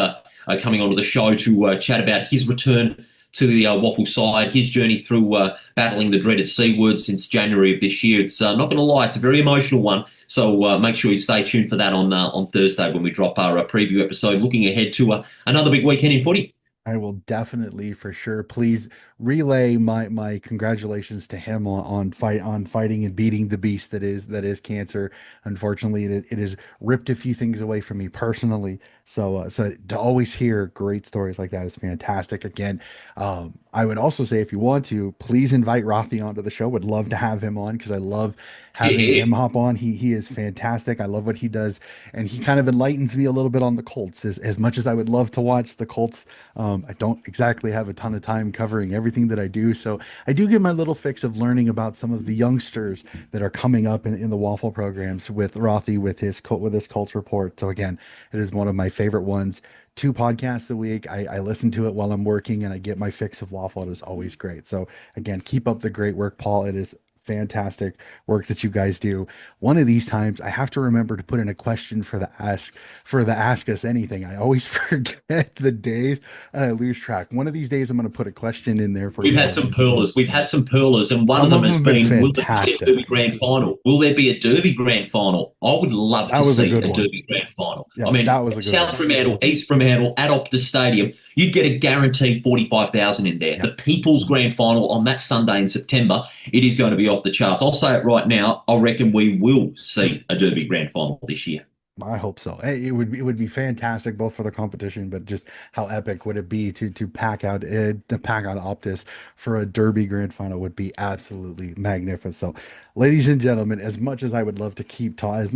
Speaker 2: coming onto the show to chat about his return to the Waffle side, his journey through battling the dreaded C word since January of this year. It's not going to lie, it's a very emotional one. So make sure you stay tuned for that on Thursday when we drop our preview episode, looking ahead to another big weekend in footy.
Speaker 1: I will definitely for sure. Please relay my congratulations to him on fighting and beating the beast that is cancer. Unfortunately, it has ripped a few things away from me personally. So to always hear great stories like that is fantastic. Again, I would also say if you want to, please invite Rafi onto the show. Would love to have him on because I love having
Speaker 2: Yeah.
Speaker 1: him hop on. He is fantastic. I love what he does, and he kind of enlightens me a little bit on the Colts. As much as I would love to watch the Colts, I don't exactly have a ton of time covering everything that I do. So I do get my little fix of learning about some of the youngsters that are coming up in the Waffle programs with Rothy with his Colts report. So again, it is one of my favorite ones. Two podcasts a week. I listen to it while I'm working and I get my fix of waffle. It is always great. So again, keep up the great work, Paul. It is fantastic work that you guys do. One of these times I have to remember to put in a question for the ask us anything. I always forget the days and I lose track. One of these days I'm going to put a question in there for
Speaker 2: We've
Speaker 1: you
Speaker 2: had
Speaker 1: guys.
Speaker 2: some pearlers. We've had some pearlers, and one of
Speaker 1: Some of
Speaker 2: them
Speaker 1: them
Speaker 2: has
Speaker 1: have been
Speaker 2: been, will there be a Derby
Speaker 1: fantastic.
Speaker 2: Grand Final? Will there be a Derby Grand Final? I would love
Speaker 1: That
Speaker 2: to
Speaker 1: was a
Speaker 2: see
Speaker 1: good
Speaker 2: a
Speaker 1: one.
Speaker 2: Derby Grand Final. I
Speaker 1: Yes, that
Speaker 2: mean,
Speaker 1: was a good
Speaker 2: South
Speaker 1: one.
Speaker 2: Fremantle, East Fremantle, at Optus Stadium, you'd get a guaranteed 45,000 in there. The
Speaker 1: Yep.
Speaker 2: People's Grand Final on that Sunday in September, it is going to be off the charts. I'll say it right now. I reckon we will see a Derby Grand Final this year.
Speaker 1: I hope so. It would be fantastic both for the competition, but just how epic would it be to pack out Optus for a Derby Grand Final would be absolutely magnificent. So, ladies and gentlemen, as much as I would love to keep talking,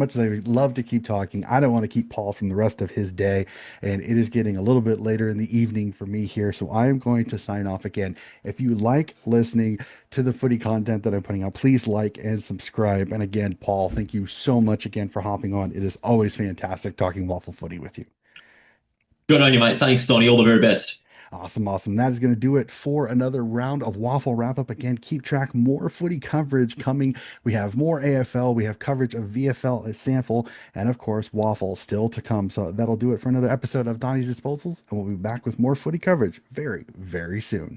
Speaker 1: I don't want to keep Paul from the rest of his day, and it is getting a little bit later in the evening for me here. So I am going to sign off again. If you like listening to the footy content that I'm putting out, please like and subscribe. And again, Paul, thank you so much again for hopping on. It is always fantastic talking waffle footy with you.
Speaker 2: Good on you, mate. Thanks, Donny. All the very best.
Speaker 1: Awesome, awesome. That is going to do it for another round of waffle wrap up. Again, keep track, more footy coverage coming. We have more AFL, we have coverage of VFL at Sample, and of course, waffle still to come. So that'll do it for another episode of Donnie's Disposals, and we'll be back with more footy coverage very, very soon.